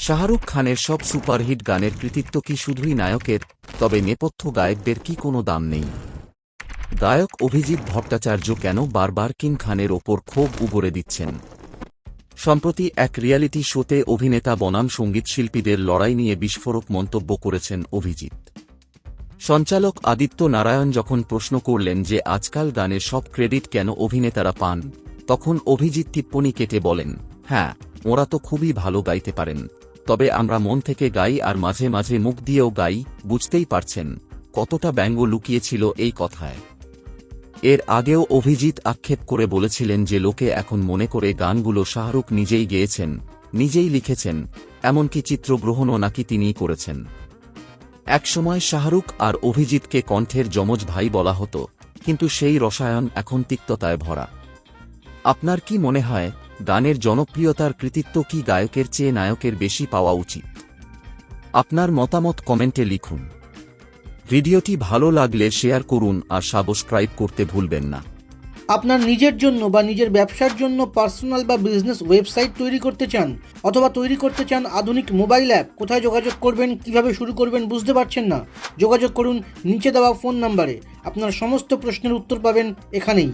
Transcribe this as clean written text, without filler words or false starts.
শাহরুখ খানের সব সুপারহিট গানের কৃতিত্ব কি শুধুই নায়কের, তবে নেপথ্য গায়কদের কি কোনো দাম নেই? গায়ক অভিজিৎ ভট্টাচার্য কেন বারবার কিং খানের ওপর ক্ষোভ উগরে দিচ্ছেন? সম্প্রতি এক রিয়ালিটি শোতে অভিনেতা বনাম সঙ্গীতশিল্পীদের লড়াই নিয়ে বিস্ফোরক মন্তব্য করেছেন অভিজিৎ। সঞ্চালক আদিত্য নারায়ণ যখন প্রশ্ন করলেন যে আজকাল গানের সব ক্রেডিট কেন অভিনেতারা পান, তখন অভিজিৎ টিপ্পনি কেটে বলেন, হ্যাঁ, ওরা তো খুবই ভালো গাইতে পারেন, তবে আমরা মন থেকে গাই আর মাঝে মাঝে মুখ দিয়েও গাই। বুঝতেই পারছেন কতটা ব্যঙ্গ লুকিয়েছিল এই কথায়। এর আগেও অভিজিৎ আক্ষেপ করে বলেছিলেন যে লোকে এখন মনে করে গানগুলো শাহরুখ নিজেই গেয়েছেন, নিজেই লিখেছেন, এমনকি চিত্রগ্রহণও নাকি তিনিই করেছেন। একসময় শাহরুখ আর অভিজিৎকে কণ্ঠের যমজ ভাই বলা হতো, কিন্তু সেই রসায়ন এখন তিক্ততায় ভরা। আপনার কি মনে হয়, গানের জনপ্রিয়তার কৃতিত্ব কি গায়কের চেয়ে নায়কের বেশি পাওয়া উচিত? আপনার মতামত কমেন্টে লিখুন। ভিডিওটি ভালো লাগলে শেয়ার করুন আর সাবস্ক্রাইব করতে ভুলবেন না। আপনার নিজের জন্য বা নিজের ব্যবসার জন্য পার্সোনাল বা বিজনেস ওয়েবসাইট তৈরি করতে চান, অথবা তৈরি করতে চান আধুনিক মোবাইল অ্যাপ, কোথায় যোগাযোগ করবেন, কিভাবে শুরু করবেন বুঝতে পারছেন না? যোগাযোগ করুন নিচে দেওয়া ফোন নাম্বারে। আপনার সমস্ত প্রশ্নের উত্তর পাবেন এখানেই।